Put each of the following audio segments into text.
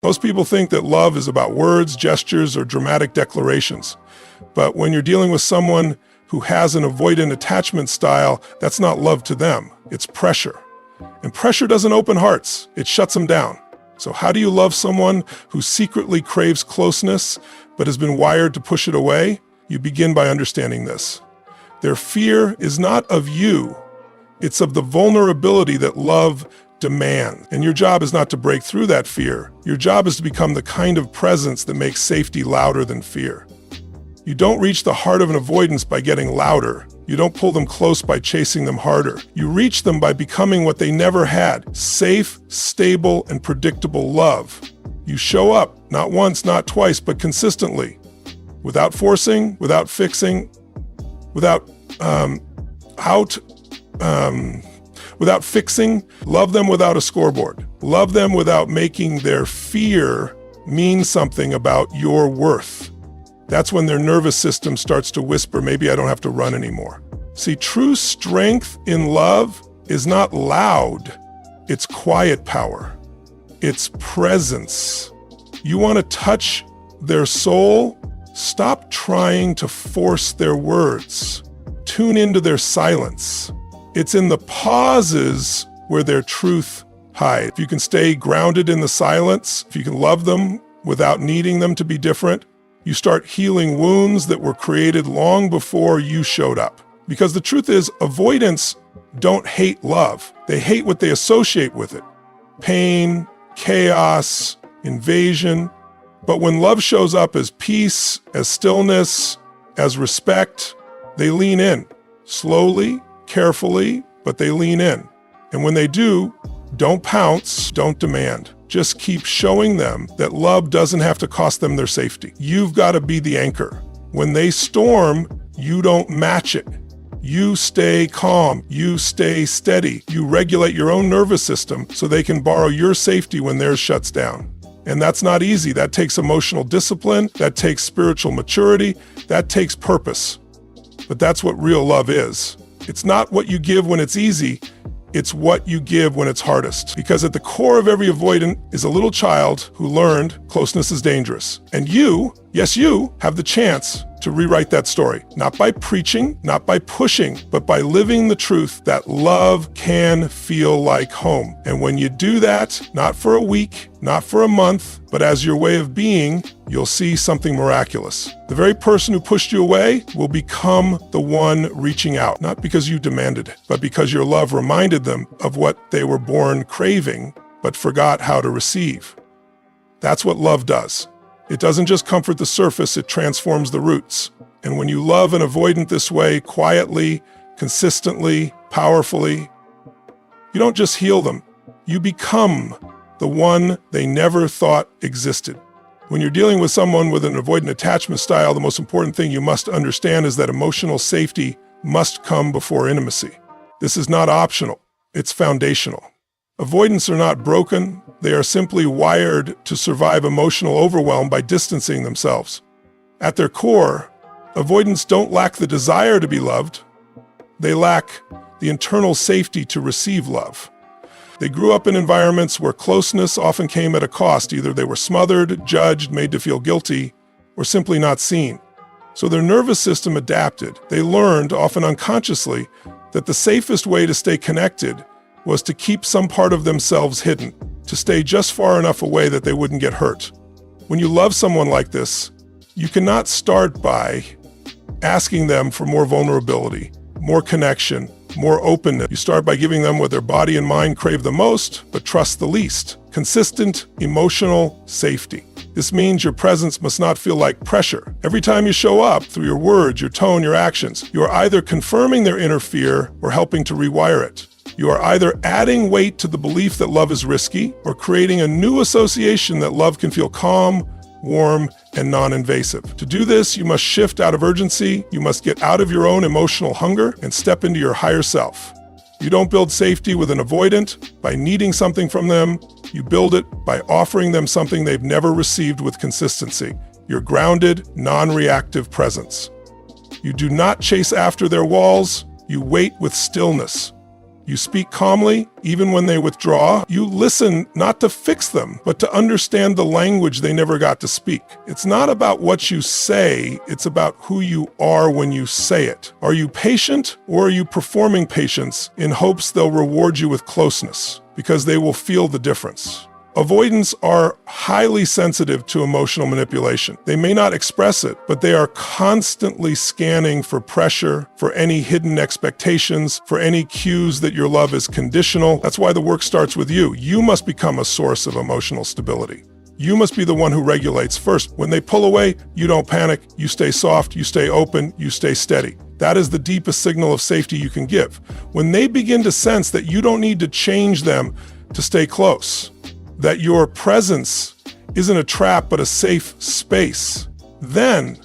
Most people think that love is about words, gestures, or dramatic declarations. But when you're dealing with someone who has an avoidant attachment style, that's not love to them, it's pressure. And pressure doesn't open hearts, it shuts them down. So how do you love someone who secretly craves closeness, but has been wired to push it away? You begin by understanding this. Their fear is not of you, it's of the vulnerability that love demands. And your job is not to break through that fear. Your job is to become the kind of presence that makes safety louder than fear. You don't reach the heart of an avoidance by getting louder. You don't pull them close by chasing them harder. You reach them by becoming what they never had: safe, stable, and predictable love. You show up, not once, not twice, but consistently. Without forcing, without fixing, without fixing. Love them without a scoreboard. Love them without making their fear mean something about your worth. That's when their nervous system starts to whisper, maybe I don't have to run anymore. See, true strength in love is not loud. It's quiet power. It's presence. You want to touch their soul? Stop trying to force their words. Tune into their silence. It's in the pauses where their truth hides. If you can stay grounded in the silence, if you can love them without needing them to be different, you start healing wounds that were created long before you showed up. Because the truth is, avoidants don't hate love. They hate what they associate with it. Pain, chaos, invasion. But when love shows up as peace, as stillness, as respect, they lean in. Slowly, carefully, but they lean in. And when they do, don't pounce, don't demand. Just keep showing them that love doesn't have to cost them their safety. You've got to be the anchor. When they storm, you don't match it. You stay calm, you stay steady. You regulate your own nervous system so they can borrow your safety when theirs shuts down. And that's not easy. That takes emotional discipline, that takes spiritual maturity, that takes purpose. But that's what real love is. It's not what you give when it's easy, it's what you give when it's hardest. Because at the core of every avoidant is a little child who learned closeness is dangerous. And you, yes you, have the chance to rewrite that story. Not by preaching, not by pushing, but by living the truth that love can feel like home. And when you do that, not for a week, not for a month, but as your way of being, you'll see something miraculous. The very person who pushed you away will become the one reaching out, not because you demanded it, but because your love reminded them of what they were born craving, but forgot how to receive. That's what love does. It doesn't just comfort the surface, it transforms the roots. And when you love an avoidant this way, quietly, consistently, powerfully, you don't just heal them, you become the one they never thought existed. When you're dealing with someone with an avoidant attachment style, the most important thing you must understand is that emotional safety must come before intimacy. This is not optional, it's foundational. Avoidants are not broken, they are simply wired to survive emotional overwhelm by distancing themselves. At their core, avoidants don't lack the desire to be loved, they lack the internal safety to receive love. They grew up in environments where closeness often came at a cost. Either they were smothered, judged, made to feel guilty, or simply not seen. So their nervous system adapted. They learned, often unconsciously, that the safest way to stay connected was to keep some part of themselves hidden, to stay just far enough away that they wouldn't get hurt. When you love someone like this, you cannot start by asking them for more vulnerability, more connection, more openness. You start by giving them what their body and mind crave the most, but trust the least: consistent emotional safety. This means your presence must not feel like pressure. Every time you show up, through your words, your tone, your actions, you are either confirming their inner fear or helping to rewire it. You are either adding weight to the belief that love is risky or creating a new association that love can feel calm, warm, and non-invasive. To do this, you must shift out of urgency, you must get out of your own emotional hunger and step into your higher self. You don't build safety with an avoidant by needing something from them, you build it by offering them something they've never received with consistency: your grounded, non-reactive presence. You do not chase after their walls, you wait with stillness. You speak calmly, even when they withdraw. You listen not to fix them, but to understand the language they never got to speak. It's not about what you say, it's about who you are when you say it. Are you patient, or are you performing patience in hopes they'll reward you with closeness? Because they will feel the difference. Avoidants are highly sensitive to emotional manipulation. They may not express it, but they are constantly scanning for pressure, for any hidden expectations, for any cues that your love is conditional. That's why the work starts with you. You must become a source of emotional stability. You must be the one who regulates first. When they pull away, you don't panic. You stay soft, you stay open, you stay steady. That is the deepest signal of safety you can give. When they begin to sense that you don't need to change them to stay close, that your presence isn't a trap but a safe space, then,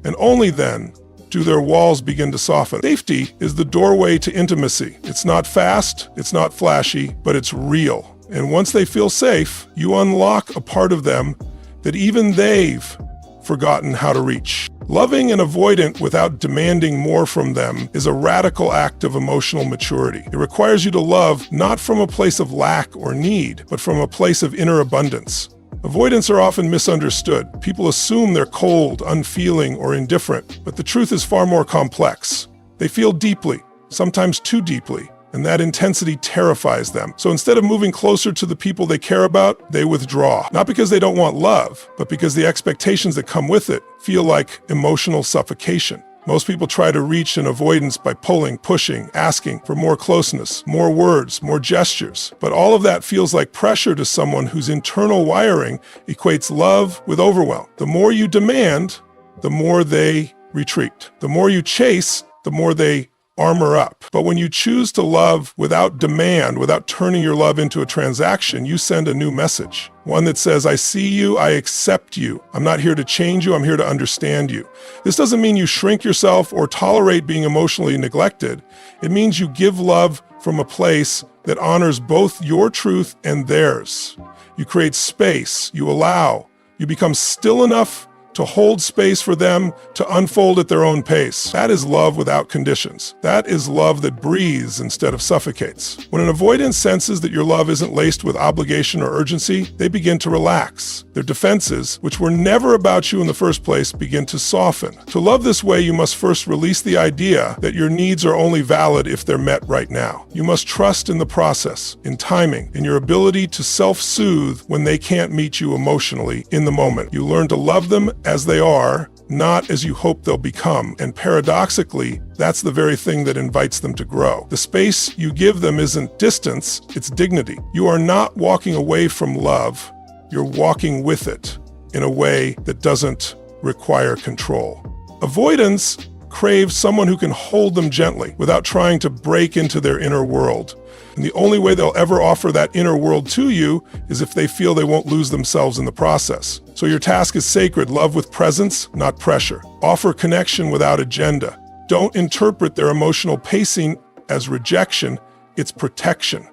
and only then, do their walls begin to soften. Safety is the doorway to intimacy. It's not fast, it's not flashy, but it's real. And once they feel safe, you unlock a part of them that even they've forgotten how to reach. Loving an avoidant without demanding more from them is a radical act of emotional maturity. It requires you to love not from a place of lack or need, but from a place of inner abundance. Avoidants are often misunderstood. People assume they're cold, unfeeling, or indifferent, but the truth is far more complex. They feel deeply, sometimes too deeply, and that intensity terrifies them. So instead of moving closer to the people they care about, they withdraw. Not because they don't want love, but because the expectations that come with it feel like emotional suffocation. Most people try to reach an avoidance by pulling, pushing, asking for more closeness, more words, more gestures. But all of that feels like pressure to someone whose internal wiring equates love with overwhelm. The more you demand, the more they retreat. The more you chase, the more they armor up. But when you choose to love without demand, without turning your love into a transaction, you send a new message. One that says, I see you, I accept you. I'm not here to change you, I'm here to understand you. This doesn't mean you shrink yourself or tolerate being emotionally neglected. It means you give love from a place that honors both your truth and theirs. You create space, you allow, you become still enough to hold space for them to unfold at their own pace. That is love without conditions. That is love that breathes instead of suffocates. When an avoidant senses that your love isn't laced with obligation or urgency, they begin to relax. Their defenses, which were never about you in the first place, begin to soften. To love this way, you must first release the idea that your needs are only valid if they're met right now. You must trust in the process, in timing, in your ability to self-soothe when they can't meet you emotionally in the moment. You learn to love them as they are, not as you hope they'll become. And paradoxically, that's the very thing that invites them to grow. The space you give them isn't distance, it's dignity. You are not walking away from love, you're walking with it in a way that doesn't require control. Avoidants crave someone who can hold them gently without trying to break into their inner world. And the only way they'll ever offer that inner world to you is if they feel they won't lose themselves in the process. So your task is sacred: love with presence, not pressure. Offer connection without agenda. Don't interpret their emotional pacing as rejection, it's protection.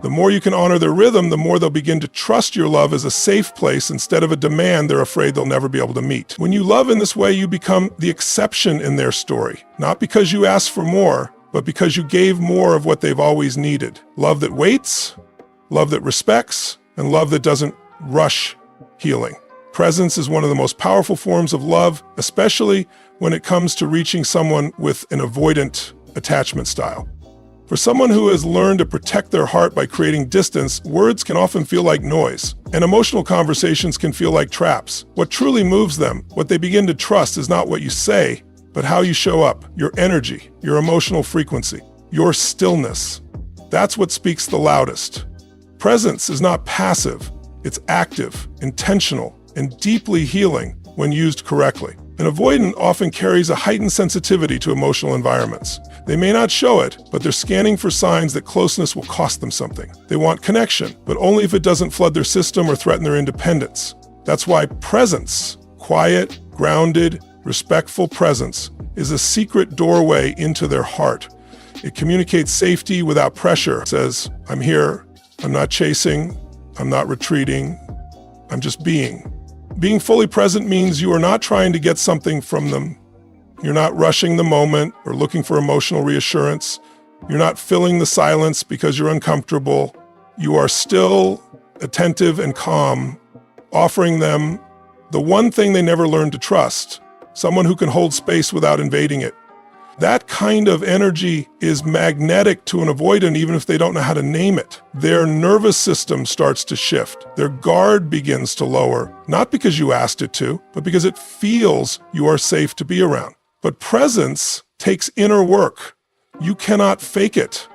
The more you can honor their rhythm, the more they'll begin to trust your love as a safe place instead of a demand they're afraid they'll never be able to meet. When you love in this way, you become the exception in their story, not because you asked for more, but because you gave more of what they've always needed. Love that waits, love that respects, and love that doesn't rush healing. Presence is one of the most powerful forms of love, especially when it comes to reaching someone with an avoidant attachment style. For someone who has learned to protect their heart by creating distance, words can often feel like noise, and emotional conversations can feel like traps. What truly moves them, what they begin to trust, is not what you say, but how you show up, your energy, your emotional frequency, your stillness. That's what speaks the loudest. Presence is not passive, it's active, intentional, and deeply healing when used correctly. An avoidant often carries a heightened sensitivity to emotional environments. They may not show it, but they're scanning for signs that closeness will cost them something. They want connection, but only if it doesn't flood their system or threaten their independence. That's why presence, quiet, grounded, respectful presence, is a secret doorway into their heart. It communicates safety without pressure. It says, I'm here, I'm not chasing, I'm not retreating, I'm just being. Being fully present means you are not trying to get something from them. You're not rushing the moment or looking for emotional reassurance. You're not filling the silence because you're uncomfortable. You are still attentive and calm, offering them the one thing they never learned to trust, someone who can hold space without invading it. That kind of energy is magnetic to an avoidant even if they don't know how to name it. Their nervous system starts to shift. Their guard begins to lower, not because you asked it to, but because it feels you are safe to be around. But presence takes inner work. You cannot fake it.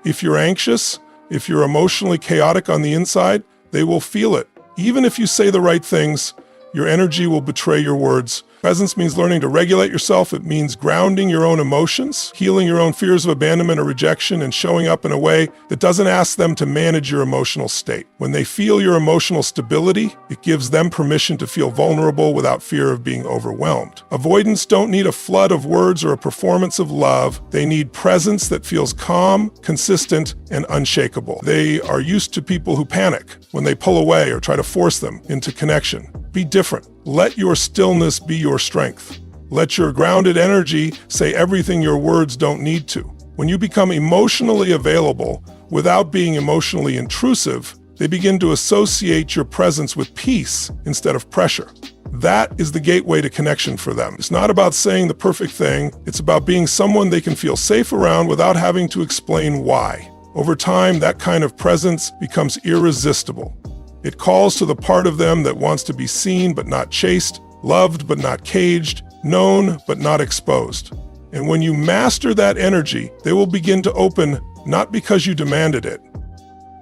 If you're anxious, if you're emotionally chaotic on the inside, they will feel it. Even if you say the right things, your energy will betray your words. Presence means learning to regulate yourself. It means grounding your own emotions, healing your own fears of abandonment or rejection, and showing up in a way that doesn't ask them to manage your emotional state. When they feel your emotional stability, it gives them permission to feel vulnerable without fear of being overwhelmed. Avoidants don't need a flood of words or a performance of love. They need presence that feels calm, consistent, and unshakable. They are used to people who panic when they pull away or try to force them into connection. Be different. Let your stillness be your strength. Let your grounded energy say everything your words don't need to. When you become emotionally available without being emotionally intrusive, they begin to associate your presence with peace instead of pressure. That is the gateway to connection for them. It's not about saying the perfect thing. It's about being someone they can feel safe around without having to explain why. Over time, that kind of presence becomes irresistible. It calls to the part of them that wants to be seen but not chased, loved but not caged, known but not exposed. And when you master that energy, they will begin to open not because you demanded it,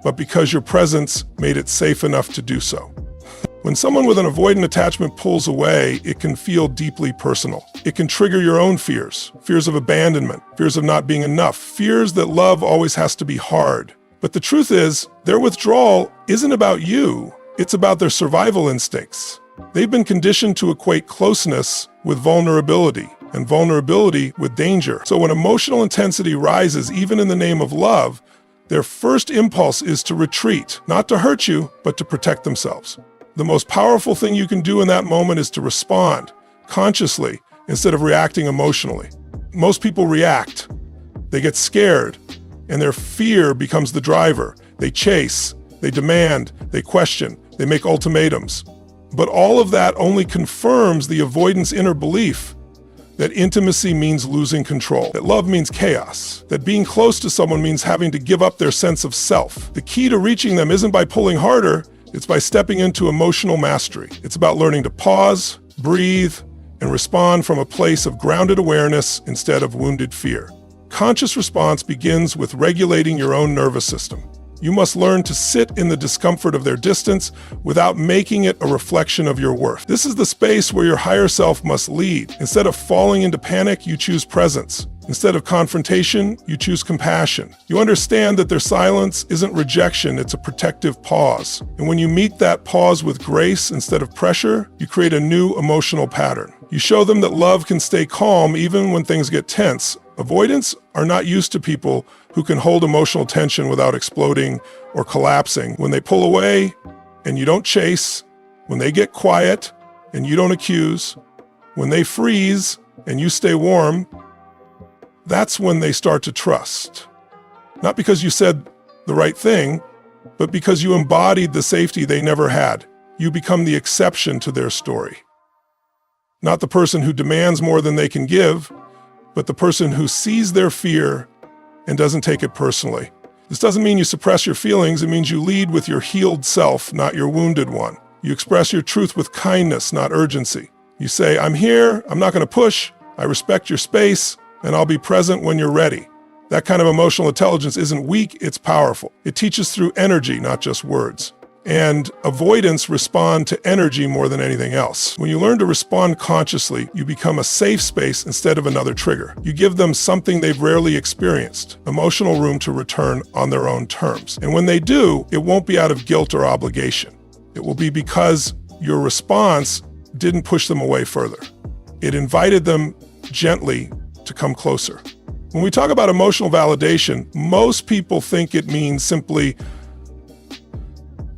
but because your presence made it safe enough to do so. When someone with an avoidant attachment pulls away, it can feel deeply personal. It can trigger your own fears of abandonment, fears of not being enough, fears that love always has to be hard. But the truth is, their withdrawal isn't about you, it's about their survival instincts. They've been conditioned to equate closeness with vulnerability, and vulnerability with danger. So when emotional intensity rises, even in the name of love, their first impulse is to retreat, not to hurt you, but to protect themselves. The most powerful thing you can do in that moment is to respond consciously instead of reacting emotionally. Most people react. They get scared, and their fear becomes the driver. They chase, they demand, they question, they make ultimatums. But all of that only confirms the avoidant's inner belief that intimacy means losing control, that love means chaos, that being close to someone means having to give up their sense of self. The key to reaching them isn't by pulling harder, it's by stepping into emotional mastery. It's about learning to pause, breathe, and respond from a place of grounded awareness instead of wounded fear. Conscious response begins with regulating your own nervous system. You must learn to sit in the discomfort of their distance without making it a reflection of your worth. This is the space where your higher self must lead. Instead of falling into panic, you choose presence. Instead of confrontation, you choose compassion. You understand that their silence isn't rejection, it's a protective pause. And when you meet that pause with grace instead of pressure, you create a new emotional pattern. You show them that love can stay calm even when things get tense. Avoidants are not used to people who can hold emotional tension without exploding or collapsing. When they pull away and you don't chase, when they get quiet and you don't accuse, when they freeze and you stay warm, that's when they start to trust. Not because you said the right thing, but because you embodied the safety they never had. You become the exception to their story. Not the person who demands more than they can give, but the person who sees their fear and doesn't take it personally. This doesn't mean you suppress your feelings, it means you lead with your healed self, not your wounded one. You express your truth with kindness, not urgency. You say, I'm here, I'm not gonna push, I respect your space, and I'll be present when you're ready. That kind of emotional intelligence isn't weak, it's powerful. It teaches through energy, not just words. And avoidants respond to energy more than anything else. When you learn to respond consciously, you become a safe space instead of another trigger. You give them something they've rarely experienced, emotional room to return on their own terms. And when they do, it won't be out of guilt or obligation. It will be because your response didn't push them away further. It invited them gently to come closer. When we talk about emotional validation, most people think it means simply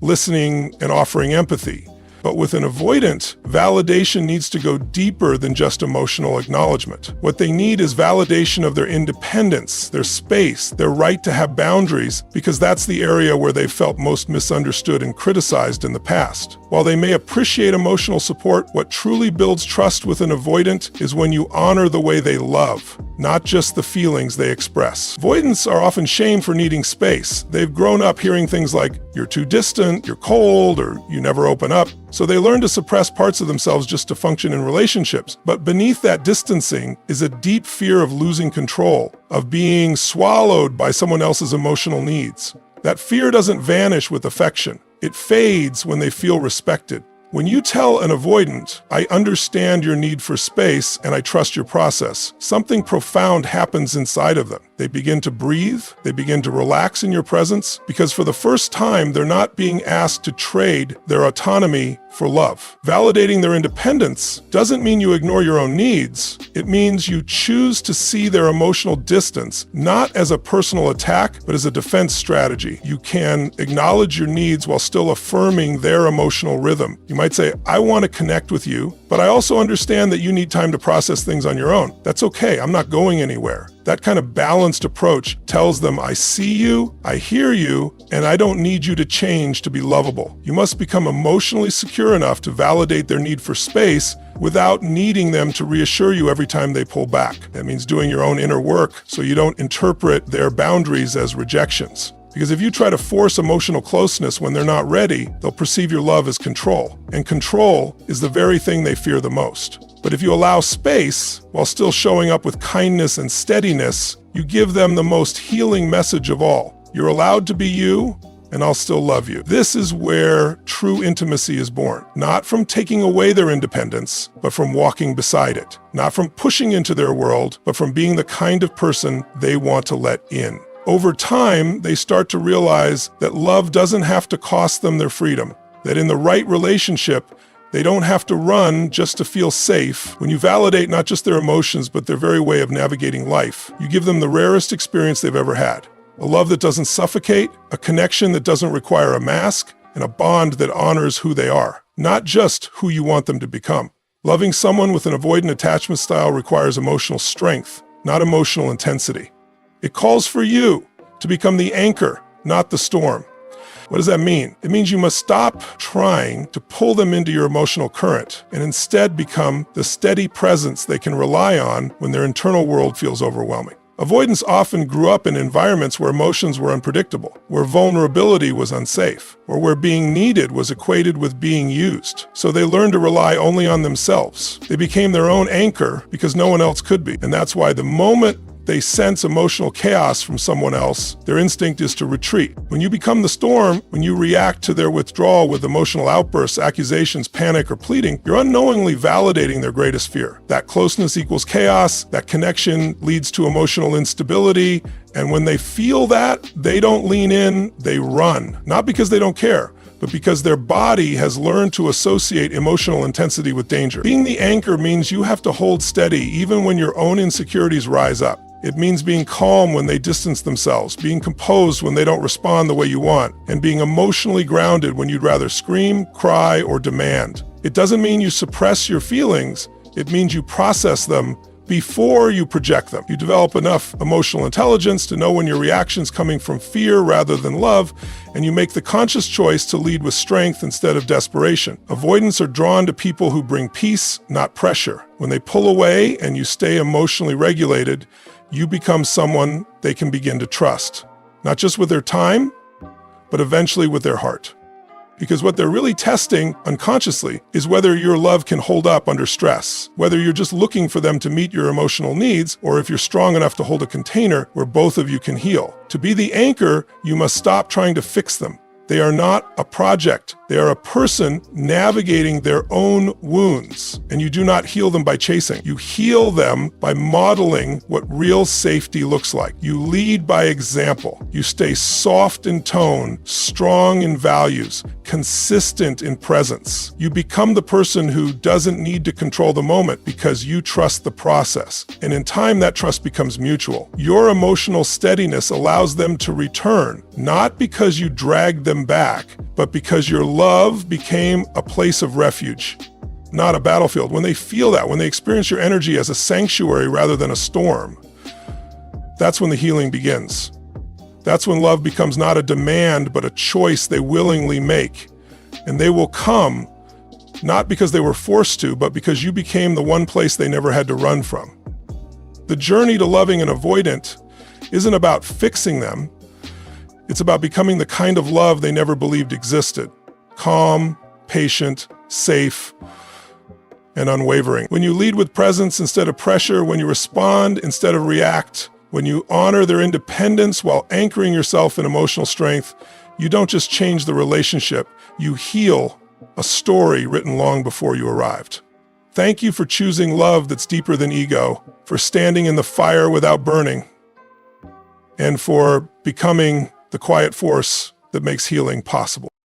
listening and offering empathy. But with an avoidant, validation needs to go deeper than just emotional acknowledgement. What they need is validation of their independence, their space, their right to have boundaries, because that's the area where they felt most misunderstood and criticized in the past. While they may appreciate emotional support, what truly builds trust with an avoidant is when you honor the way they love, not just the feelings they express. Avoidants are often shamed for needing space. They've grown up hearing things like, "You're too distant," "You're cold," or "You never open up." So they learn to suppress parts of themselves just to function in relationships. But beneath that distancing is a deep fear of losing control, of being swallowed by someone else's emotional needs. That fear doesn't vanish with affection. It fades when they feel respected. When you tell an avoidant, "I understand your need for space and I trust your process," something profound happens inside of them. They begin to breathe, they begin to relax in your presence, because for the first time, they're not being asked to trade their autonomy for love. Validating their independence doesn't mean you ignore your own needs. It means you choose to see their emotional distance, not as a personal attack, but as a defense strategy. You can acknowledge your needs while still affirming their emotional rhythm. You might say, "I want to connect with you, but I also understand that you need time to process things on your own. That's okay, I'm not going anywhere." That kind of balanced approach tells them, "I see you, I hear you, and I don't need you to change to be lovable." You must become emotionally secure enough to validate their need for space without needing them to reassure you every time they pull back. That means doing your own inner work so you don't interpret their boundaries as rejections. Because if you try to force emotional closeness when they're not ready, they'll perceive your love as control. And control is the very thing they fear the most. But if you allow space, while still showing up with kindness and steadiness, you give them the most healing message of all. You're allowed to be you, and I'll still love you. This is where true intimacy is born. Not from taking away their independence, but from walking beside it. Not from pushing into their world, but from being the kind of person they want to let in. Over time, they start to realize that love doesn't have to cost them their freedom. That in the right relationship, they don't have to run just to feel safe. When you validate not just their emotions, but their very way of navigating life, you give them the rarest experience they've ever had. A love that doesn't suffocate, a connection that doesn't require a mask, and a bond that honors who they are, not just who you want them to become. Loving someone with an avoidant attachment style requires emotional strength, not emotional intensity. It calls for you to become the anchor, not the storm. What does that mean? It means you must stop trying to pull them into your emotional current and instead become the steady presence they can rely on when their internal world feels overwhelming. Avoidants often grew up in environments where emotions were unpredictable, where vulnerability was unsafe, or where being needed was equated with being used. So they learned to rely only on themselves. They became their own anchor because no one else could be. And that's why the moment they sense emotional chaos from someone else, their instinct is to retreat. When you become the storm, when you react to their withdrawal with emotional outbursts, accusations, panic, or pleading, you're unknowingly validating their greatest fear. That closeness equals chaos, that connection leads to emotional instability, and when they feel that, they don't lean in, they run. Not because they don't care, but because their body has learned to associate emotional intensity with danger. Being the anchor means you have to hold steady even when your own insecurities rise up. It means being calm when they distance themselves, being composed when they don't respond the way you want, and being emotionally grounded when you'd rather scream, cry, or demand. It doesn't mean you suppress your feelings. It means you process them before you project them. You develop enough emotional intelligence to know when your reaction's coming from fear rather than love, and you make the conscious choice to lead with strength instead of desperation. Avoidants are drawn to people who bring peace, not pressure. When they pull away and you stay emotionally regulated, you become someone they can begin to trust, not just with their time, but eventually with their heart. Because what they're really testing unconsciously is whether your love can hold up under stress, whether you're just looking for them to meet your emotional needs, or if you're strong enough to hold a container where both of you can heal. To be the anchor, you must stop trying to fix them. They are not a project. They are a person navigating their own wounds, and you do not heal them by chasing. You heal them by modeling what real safety looks like. You lead by example. You stay soft in tone, strong in values, consistent in presence. You become the person who doesn't need to control the moment because you trust the process. And in time, that trust becomes mutual. Your emotional steadiness allows them to return, not because you dragged them back, but because your love became a place of refuge, not a battlefield. When they feel that, when they experience your energy as a sanctuary rather than a storm, that's when the healing begins. That's when love becomes not a demand, but a choice they willingly make. And they will come, not because they were forced to, but because you became the one place they never had to run from. The journey to loving an avoidant isn't about fixing them. It's about becoming the kind of love they never believed existed. Calm, patient, safe, and unwavering. When you lead with presence instead of pressure, when you respond instead of react, when you honor their independence while anchoring yourself in emotional strength, you don't just change the relationship, you heal a story written long before you arrived. Thank you for choosing love that's deeper than ego, for standing in the fire without burning, and for becoming the quiet force that makes healing possible.